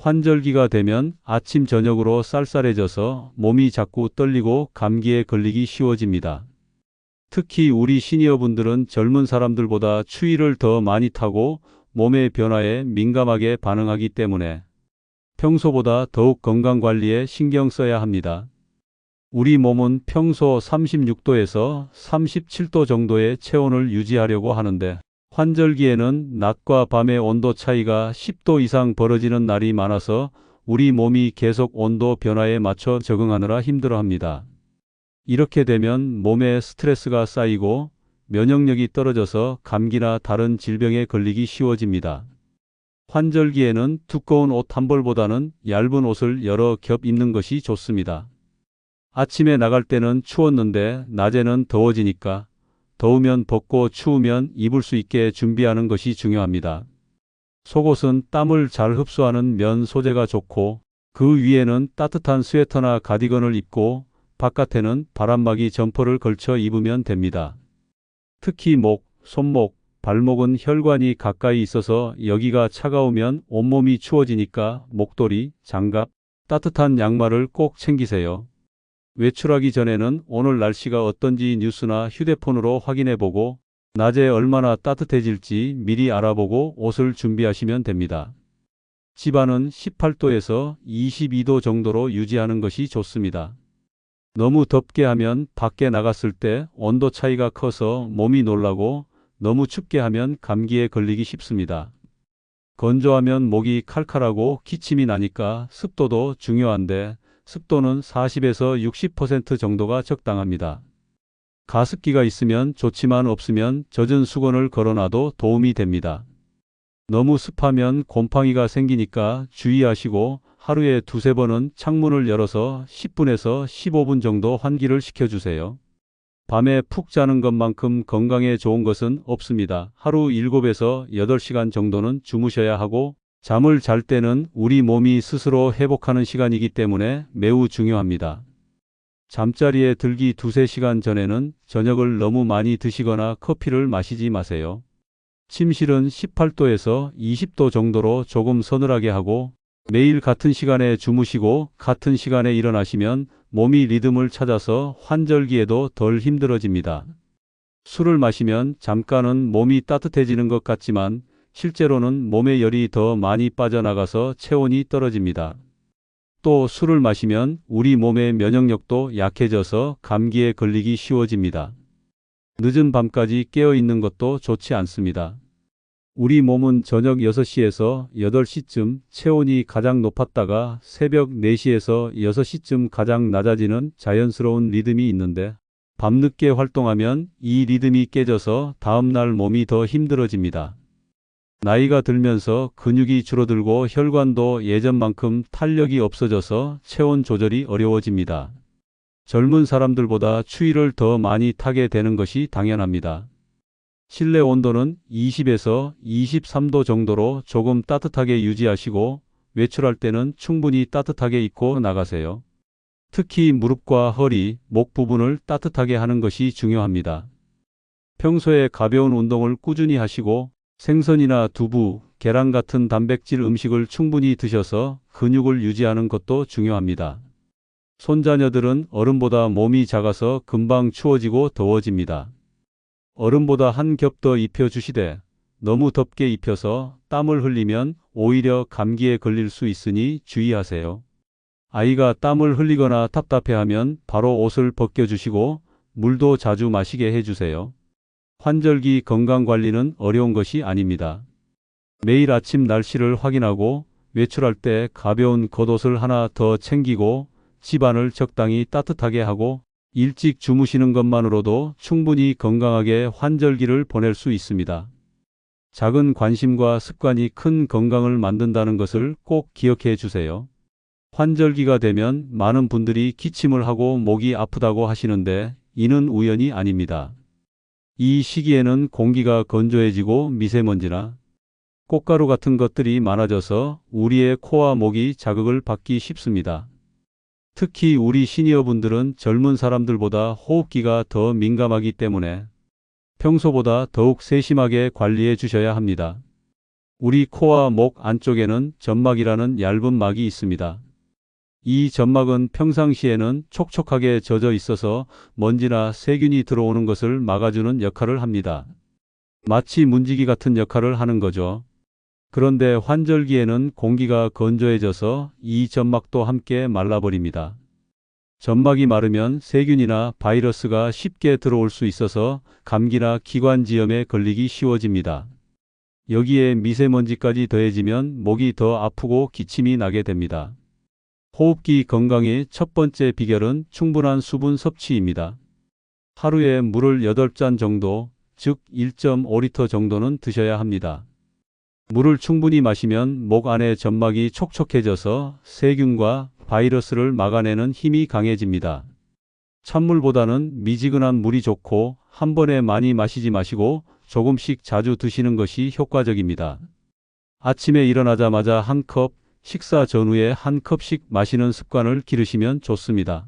환절기가 되면 아침 저녁으로 쌀쌀해져서 몸이 자꾸 떨리고 감기에 걸리기 쉬워집니다. 특히 우리 시니어분들은 젊은 사람들보다 추위를 더 많이 타고 몸의 변화에 민감하게 반응하기 때문에 평소보다 더욱 건강관리에 신경 써야 합니다. 우리 몸은 평소 36도에서 37도 정도의 체온을 유지하려고 하는데 환절기에는 낮과 밤의 온도 차이가 10도 이상 벌어지는 날이 많아서 우리 몸이 계속 온도 변화에 맞춰 적응하느라 힘들어합니다. 이렇게 되면 몸에 스트레스가 쌓이고 면역력이 떨어져서 감기나 다른 질병에 걸리기 쉬워집니다. 환절기에는 두꺼운 옷 한 벌보다는 얇은 옷을 여러 겹 입는 것이 좋습니다. 아침에 나갈 때는 추웠는데 낮에는 더워지니까 더우면 벗고 추우면 입을 수 있게 준비하는 것이 중요합니다. 속옷은 땀을 잘 흡수하는 면 소재가 좋고 그 위에는 따뜻한 스웨터나 가디건을 입고 바깥에는 바람막이 점퍼를 걸쳐 입으면 됩니다. 특히 목, 손목, 발목은 혈관이 가까이 있어서 여기가 차가우면 온몸이 추워지니까 목도리, 장갑, 따뜻한 양말을 꼭 챙기세요. 외출하기 전에는 오늘 날씨가 어떤지 뉴스나 휴대폰으로 확인해보고 낮에 얼마나 따뜻해질지 미리 알아보고 옷을 준비하시면 됩니다. 집안은 18도에서 22도 정도로 유지하는 것이 좋습니다. 너무 덥게 하면 밖에 나갔을 때 온도 차이가 커서 몸이 놀라고 너무 춥게 하면 감기에 걸리기 쉽습니다. 건조하면 목이 칼칼하고 기침이 나니까 습도도 중요한데 습도는 40에서 60% 정도가 적당합니다. 가습기가 있으면 좋지만 없으면 젖은 수건을 걸어놔도 도움이 됩니다. 너무 습하면 곰팡이가 생기니까 주의하시고 하루에 두세 번은 창문을 열어서 10분에서 15분 정도 환기를 시켜주세요. 밤에 푹 자는 것만큼 건강에 좋은 것은 없습니다. 하루 7에서 8시간 정도는 주무셔야 하고 잠을 잘 때는 우리 몸이 스스로 회복하는 시간이기 때문에 매우 중요합니다. 잠자리에 들기 2~3시간 전에는 저녁을 너무 많이 드시거나 커피를 마시지 마세요. 침실은 18도에서 20도 정도로 조금 서늘하게 하고 매일 같은 시간에 주무시고 같은 시간에 일어나시면 몸이 리듬을 찾아서 환절기에도 덜 힘들어집니다. 술을 마시면 잠깐은 몸이 따뜻해지는 것 같지만 실제로는 몸에 열이 더 많이 빠져나가서 체온이 떨어집니다. 또 술을 마시면 우리 몸의 면역력도 약해져서 감기에 걸리기 쉬워집니다. 늦은 밤까지 깨어 있는 것도 좋지 않습니다. 우리 몸은 저녁 6시에서 8시쯤 체온이 가장 높았다가 새벽 4시에서 6시쯤 가장 낮아지는 자연스러운 리듬이 있는데 밤늦게 활동하면 이 리듬이 깨져서 다음날 몸이 더 힘들어집니다. 나이가 들면서 근육이 줄어들고 혈관도 예전만큼 탄력이 없어져서 체온 조절이 어려워집니다. 젊은 사람들보다 추위를 더 많이 타게 되는 것이 당연합니다. 실내 온도는 20에서 23도 정도로 조금 따뜻하게 유지하시고 외출할 때는 충분히 따뜻하게 입고 나가세요. 특히 무릎과 허리, 목 부분을 따뜻하게 하는 것이 중요합니다. 평소에 가벼운 운동을 꾸준히 하시고 생선이나 두부, 계란 같은 단백질 음식을 충분히 드셔서 근육을 유지하는 것도 중요합니다. 손자녀들은 어른보다 몸이 작아서 금방 추워지고 더워집니다. 어른보다 한 겹 더 입혀주시되 너무 덥게 입혀서 땀을 흘리면 오히려 감기에 걸릴 수 있으니 주의하세요. 아이가 땀을 흘리거나 답답해하면 바로 옷을 벗겨주시고 물도 자주 마시게 해주세요. 환절기 건강관리는 어려운 것이 아닙니다. 매일 아침 날씨를 확인하고 외출할 때 가벼운 겉옷을 하나 더 챙기고 집안을 적당히 따뜻하게 하고 일찍 주무시는 것만으로도 충분히 건강하게 환절기를 보낼 수 있습니다. 작은 관심과 습관이 큰 건강을 만든다는 것을 꼭 기억해 주세요. 환절기가 되면 많은 분들이 기침을 하고 목이 아프다고 하시는데 이는 우연이 아닙니다. 이 시기에는 공기가 건조해지고 미세먼지나 꽃가루 같은 것들이 많아져서 우리의 코와 목이 자극을 받기 쉽습니다. 특히 우리 시니어분들은 젊은 사람들보다 호흡기가 더 민감하기 때문에 평소보다 더욱 세심하게 관리해 주셔야 합니다. 우리 코와 목 안쪽에는 점막이라는 얇은 막이 있습니다. 이 점막은 평상시에는 촉촉하게 젖어 있어서 먼지나 세균이 들어오는 것을 막아주는 역할을 합니다. 마치 문지기 같은 역할을 하는 거죠. 그런데 환절기에는 공기가 건조해져서 이 점막도 함께 말라버립니다. 점막이 마르면 세균이나 바이러스가 쉽게 들어올 수 있어서 감기나 기관지염에 걸리기 쉬워집니다. 여기에 미세먼지까지 더해지면 목이 더 아프고 기침이 나게 됩니다. 호흡기 건강의 첫 번째 비결은 충분한 수분 섭취입니다. 하루에 물을 8잔 정도, 즉 1.5리터 정도는 드셔야 합니다. 물을 충분히 마시면 목 안의 점막이 촉촉해져서 세균과 바이러스를 막아내는 힘이 강해집니다. 찬물보다는 미지근한 물이 좋고 한 번에 많이 마시지 마시고 조금씩 자주 드시는 것이 효과적입니다. 아침에 일어나자마자 한 컵, 식사 전후에 한 컵씩 마시는 습관을 기르시면 좋습니다.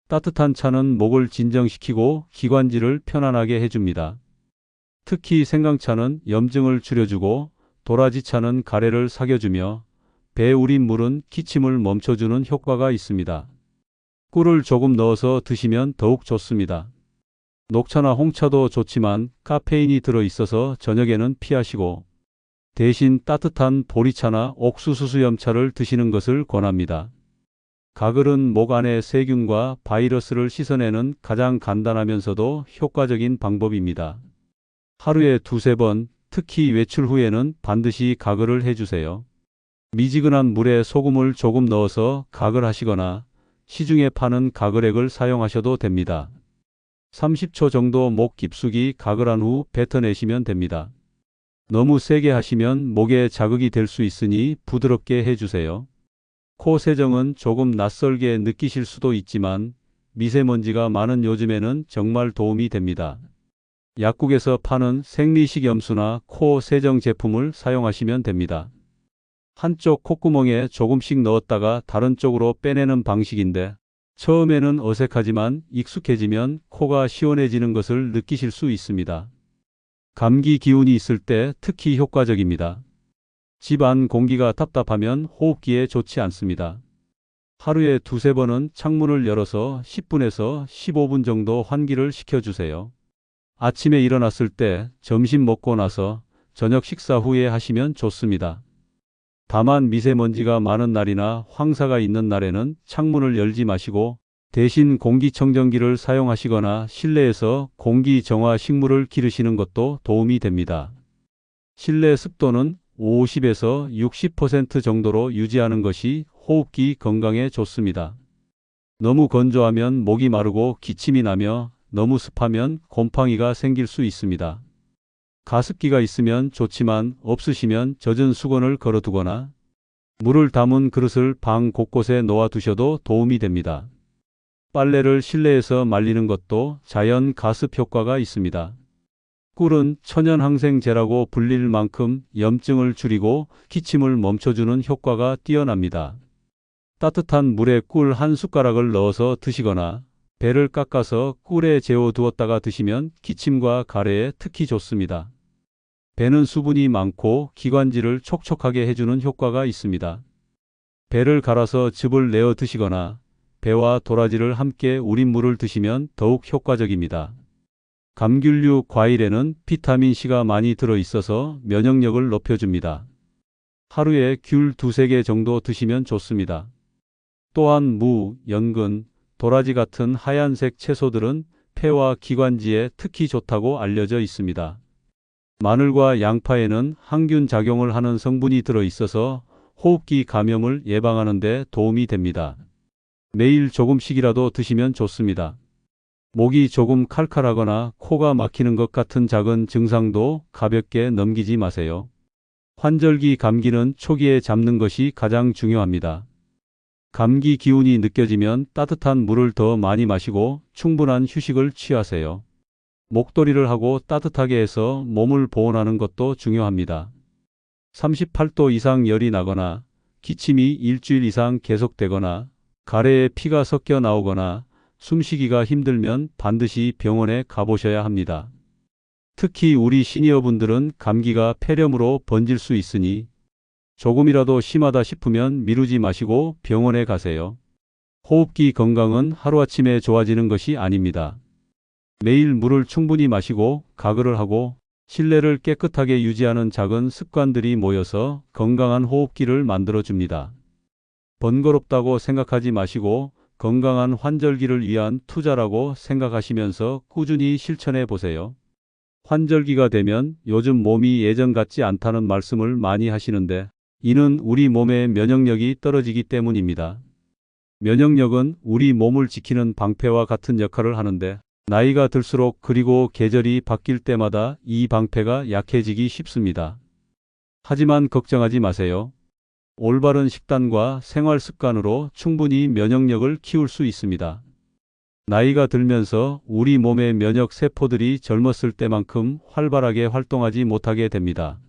따뜻한 차는 목을 진정시키고 기관지를 편안하게 해줍니다. 특히 생강차는 염증을 줄여주고 도라지차는 가래를 삭여주며 배에 우린 물은 기침을 멈춰주는 효과가 있습니다. 꿀을 조금 넣어서 드시면 더욱 좋습니다. 녹차나 홍차도 좋지만 카페인이 들어있어서 저녁에는 피하시고 대신 따뜻한 보리차나 옥수수수염차를 드시는 것을 권합니다. 가글은 목 안의 세균과 바이러스를 씻어내는 가장 간단하면서도 효과적인 방법입니다. 하루에 2~3번, 특히 외출 후에는 반드시 가글을 해주세요. 미지근한 물에 소금을 조금 넣어서 가글하시거나 시중에 파는 가글액을 사용하셔도 됩니다. 30초 정도 목 깊숙이 가글한 후 뱉어내시면 됩니다. 너무 세게 하시면 목에 자극이 될 수 있으니 부드럽게 해주세요. 코 세정은 조금 낯설게 느끼실 수도 있지만 미세먼지가 많은 요즘에는 정말 도움이 됩니다. 약국에서 파는 생리식 염수나 코 세정 제품을 사용하시면 됩니다. 한쪽 콧구멍에 조금씩 넣었다가 다른 쪽으로 빼내는 방식인데 처음에는 어색하지만 익숙해지면 코가 시원해지는 것을 느끼실 수 있습니다. 감기 기운이 있을 때 특히 효과적입니다. 집 안 공기가 답답하면 호흡기에 좋지 않습니다. 하루에 2~3번은 창문을 열어서 10분에서 15분 정도 환기를 시켜주세요. 아침에 일어났을 때, 점심 먹고 나서, 저녁 식사 후에 하시면 좋습니다. 다만 미세먼지가 많은 날이나 황사가 있는 날에는 창문을 열지 마시고 대신 공기청정기를 사용하시거나 실내에서 공기정화 식물을 기르시는 것도 도움이 됩니다. 실내 습도는 50에서 60% 정도로 유지하는 것이 호흡기 건강에 좋습니다. 너무 건조하면 목이 마르고 기침이 나며 너무 습하면 곰팡이가 생길 수 있습니다. 가습기가 있으면 좋지만 없으시면 젖은 수건을 걸어두거나 물을 담은 그릇을 방 곳곳에 놓아두셔도 도움이 됩니다. 빨래를 실내에서 말리는 것도 자연 가습 효과가 있습니다. 꿀은 천연항생제라고 불릴 만큼 염증을 줄이고 기침을 멈춰주는 효과가 뛰어납니다. 따뜻한 물에 꿀 한 숟가락을 넣어서 드시거나 배를 깎아서 꿀에 재워 두었다가 드시면 기침과 가래에 특히 좋습니다. 배는 수분이 많고 기관지를 촉촉하게 해주는 효과가 있습니다. 배를 갈아서 즙을 내어 드시거나 배와 도라지를 함께 우린 물을 드시면 더욱 효과적입니다. 감귤류 과일에는 비타민C가 많이 들어있어서 면역력을 높여줍니다. 하루에 귤 2~3개 정도 드시면 좋습니다. 또한 무, 연근, 도라지 같은 하얀색 채소들은 폐와 기관지에 특히 좋다고 알려져 있습니다. 마늘과 양파에는 항균 작용을 하는 성분이 들어있어서 호흡기 감염을 예방하는 데 도움이 됩니다. 매일 조금씩이라도 드시면 좋습니다. 목이 조금 칼칼하거나 코가 막히는 것 같은 작은 증상도 가볍게 넘기지 마세요. 환절기 감기는 초기에 잡는 것이 가장 중요합니다. 감기 기운이 느껴지면 따뜻한 물을 더 많이 마시고 충분한 휴식을 취하세요. 목도리를 하고 따뜻하게 해서 몸을 보온하는 것도 중요합니다. 38도 이상 열이 나거나 기침이 일주일 이상 계속되거나 가래에 피가 섞여 나오거나 숨쉬기가 힘들면 반드시 병원에 가보셔야 합니다. 특히 우리 시니어분들은 감기가 폐렴으로 번질 수 있으니 조금이라도 심하다 싶으면 미루지 마시고 병원에 가세요. 호흡기 건강은 하루아침에 좋아지는 것이 아닙니다. 매일 물을 충분히 마시고 가글을 하고 실내를 깨끗하게 유지하는 작은 습관들이 모여서 건강한 호흡기를 만들어줍니다. 번거롭다고 생각하지 마시고 건강한 환절기를 위한 투자라고 생각하시면서 꾸준히 실천해 보세요. 환절기가 되면 요즘 몸이 예전 같지 않다는 말씀을 많이 하시는데 이는 우리 몸의 면역력이 떨어지기 때문입니다. 면역력은 우리 몸을 지키는 방패와 같은 역할을 하는데 나이가 들수록 그리고 계절이 바뀔 때마다 이 방패가 약해지기 쉽습니다. 하지만 걱정하지 마세요. 올바른 식단과 생활 습관으로 충분히 면역력을 키울 수 있습니다. 나이가 들면서 우리 몸의 면역 세포들이 젊었을 때만큼 활발하게 활동하지 못하게 됩니다.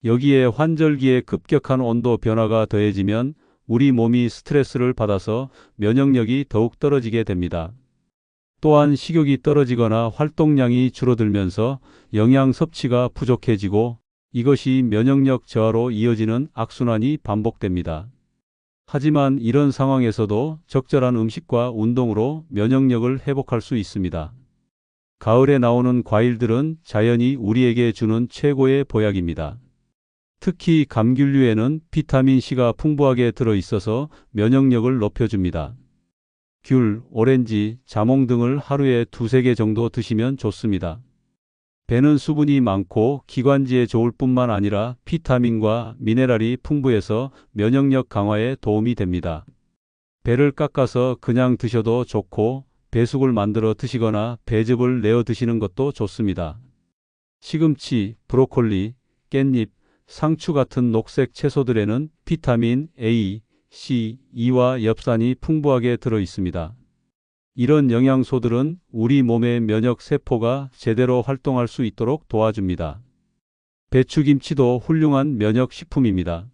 여기에 환절기의 급격한 온도 변화가 더해지면 우리 몸이 스트레스를 받아서 면역력이 더욱 떨어지게 됩니다. 또한 식욕이 떨어지거나 활동량이 줄어들면서 영양 섭취가 부족해지고 이것이 면역력 저하로 이어지는 악순환이 반복됩니다. 하지만 이런 상황에서도 적절한 음식과 운동으로 면역력을 회복할 수 있습니다. 가을에 나오는 과일들은 자연이 우리에게 주는 최고의 보약입니다. 특히 감귤류에는 비타민C가 풍부하게 들어있어서 면역력을 높여줍니다. 귤, 오렌지, 자몽 등을 하루에 2~3개 정도 드시면 좋습니다. 배는 수분이 많고 기관지에 좋을 뿐만 아니라 비타민과 미네랄이 풍부해서 면역력 강화에 도움이 됩니다. 배를 깎아서 그냥 드셔도 좋고 배숙을 만들어 드시거나 배즙을 내어 드시는 것도 좋습니다. 시금치, 브로콜리, 깻잎, 상추 같은 녹색 채소들에는 비타민 A, C, E와 엽산이 풍부하게 들어 있습니다. 이런 영양소들은 우리 몸의 면역 세포가 제대로 활동할 수 있도록 도와줍니다. 배추김치도 훌륭한 면역 식품입니다.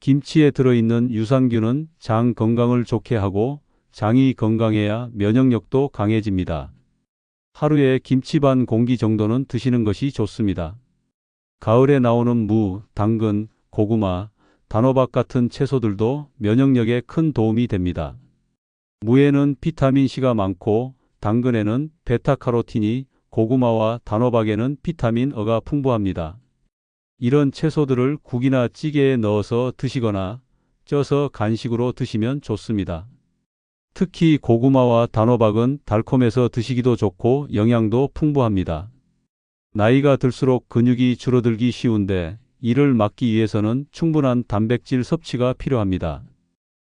김치에 들어있는 유산균은 장 건강을 좋게 하고 장이 건강해야 면역력도 강해집니다. 하루에 김치 반 공기 정도는 드시는 것이 좋습니다. 가을에 나오는 무, 당근, 고구마, 단호박 같은 채소들도 면역력에 큰 도움이 됩니다. 무에는 비타민C가 많고 당근에는 베타카로틴이, 고구마와 단호박에는 비타민 E가 풍부합니다. 이런 채소들을 국이나 찌개에 넣어서 드시거나 쪄서 간식으로 드시면 좋습니다. 특히 고구마와 단호박은 달콤해서 드시기도 좋고 영양도 풍부합니다. 나이가 들수록 근육이 줄어들기 쉬운데 이를 막기 위해서는 충분한 단백질 섭취가 필요합니다.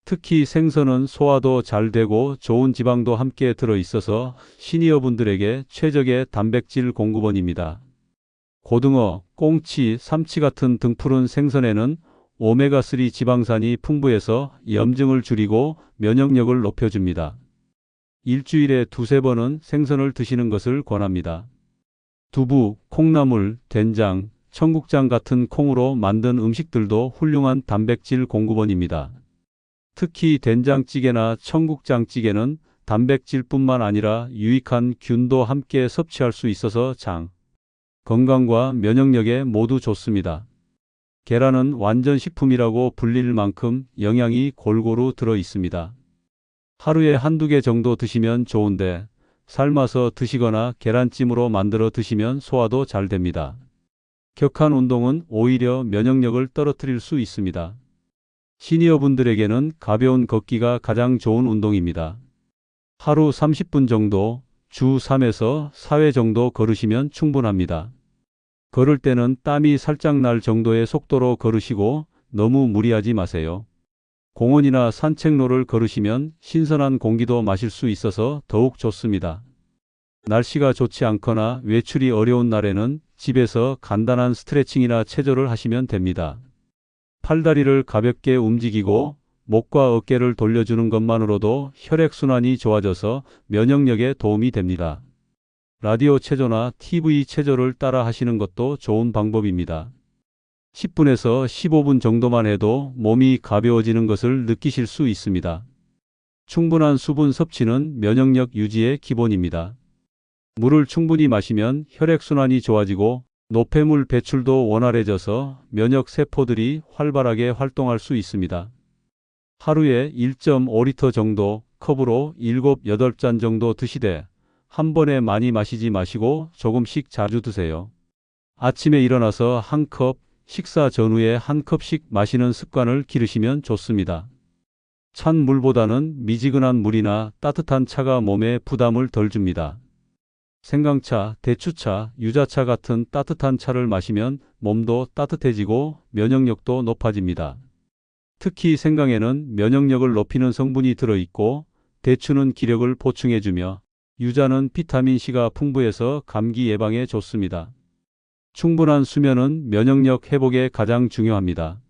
특히 생선은 소화도 잘 되고 좋은 지방도 함께 들어있어서 시니어분들에게 최적의 단백질 공급원입니다. 고등어, 꽁치, 삼치 같은 등푸른 생선에는 오메가3 지방산이 풍부해서 염증을 줄이고 면역력을 높여줍니다. 일주일에 2~3번은 생선을 드시는 것을 권합니다. 두부, 콩나물, 된장, 청국장 같은 콩으로 만든 음식들도 훌륭한 단백질 공급원입니다. 특히 된장찌개나 청국장찌개는 단백질뿐만 아니라 유익한 균도 함께 섭취할 수 있어서 장 건강과 면역력에 모두 좋습니다. 계란은 완전 식품이라고 불릴 만큼 영양이 골고루 들어 있습니다. 하루에 1~2개 정도 드시면 좋은데 삶아서 드시거나 계란찜으로 만들어 드시면 소화도 잘 됩니다. 격한 운동은 오히려 면역력을 떨어뜨릴 수 있습니다. 시니어분들에게는 가벼운 걷기가 가장 좋은 운동입니다. 하루 30분 정도, 주 3에서 4회 정도 걸으시면 충분합니다. 걸을 때는 땀이 살짝 날 정도의 속도로 걸으시고 너무 무리하지 마세요. 공원이나 산책로를 걸으시면 신선한 공기도 마실 수 있어서 더욱 좋습니다. 날씨가 좋지 않거나 외출이 어려운 날에는 집에서 간단한 스트레칭이나 체조를 하시면 됩니다. 팔다리를 가볍게 움직이고 목과 어깨를 돌려주는 것만으로도 혈액순환이 좋아져서 면역력에 도움이 됩니다. 라디오 체조나 TV 체조를 따라 하시는 것도 좋은 방법입니다. 10분에서 15분 정도만 해도 몸이 가벼워지는 것을 느끼실 수 있습니다. 충분한 수분 섭취는 면역력 유지의 기본입니다. 물을 충분히 마시면 혈액순환이 좋아지고 노폐물 배출도 원활해져서 면역 세포들이 활발하게 활동할 수 있습니다. 하루에 1.5리터 정도 컵으로 7, 8잔 정도 드시되 한 번에 많이 마시지 마시고 조금씩 자주 드세요. 아침에 일어나서 한 컵, 식사 전후에 한 컵씩 마시는 습관을 기르시면 좋습니다. 찬 물보다는 미지근한 물이나 따뜻한 차가 몸에 부담을 덜 줍니다. 생강차, 대추차, 유자차 같은 따뜻한 차를 마시면 몸도 따뜻해지고 면역력도 높아집니다. 특히 생강에는 면역력을 높이는 성분이 들어있고 대추는 기력을 보충해주며 유자는 비타민C가 풍부해서 감기 예방에 좋습니다. 충분한 수면은 면역력 회복에 가장 중요합니다.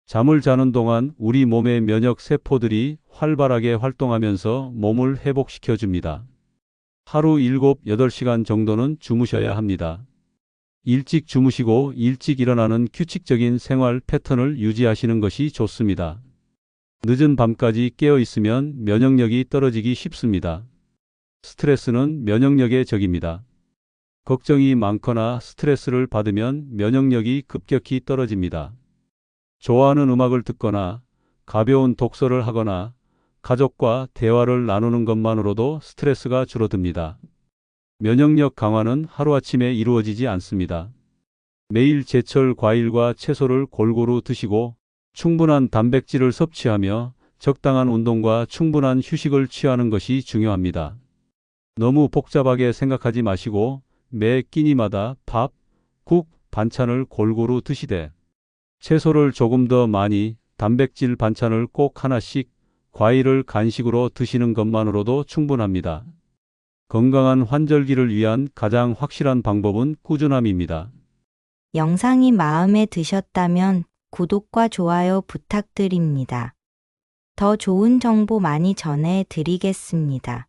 잠을 자는 동안 우리 몸의 면역 세포들이 활발하게 활동하면서 몸을 회복시켜 줍니다. 하루 7, 8시간 정도는 주무셔야 합니다. 일찍 주무시고 일찍 일어나는 규칙적인 생활 패턴을 유지하시는 것이 좋습니다. 늦은 밤까지 깨어 있으면 면역력이 떨어지기 쉽습니다. 스트레스는 면역력의 적입니다. 걱정이 많거나 스트레스를 받으면 면역력이 급격히 떨어집니다. 좋아하는 음악을 듣거나 가벼운 독서를 하거나 가족과 대화를 나누는 것만으로도 스트레스가 줄어듭니다. 면역력 강화는 하루아침에 이루어지지 않습니다. 매일 제철 과일과 채소를 골고루 드시고 충분한 단백질을 섭취하며 적당한 운동과 충분한 휴식을 취하는 것이 중요합니다. 너무 복잡하게 생각하지 마시고 매 끼니마다 밥, 국, 반찬을 골고루 드시되 채소를 조금 더 많이, 단백질 반찬을 꼭 하나씩, 과일을 간식으로 드시는 것만으로도 충분합니다. 건강한 환절기를 위한 가장 확실한 방법은 꾸준함입니다. 영상이 마음에 드셨다면 구독과 좋아요 부탁드립니다. 더 좋은 정보 많이 전해 드리겠습니다.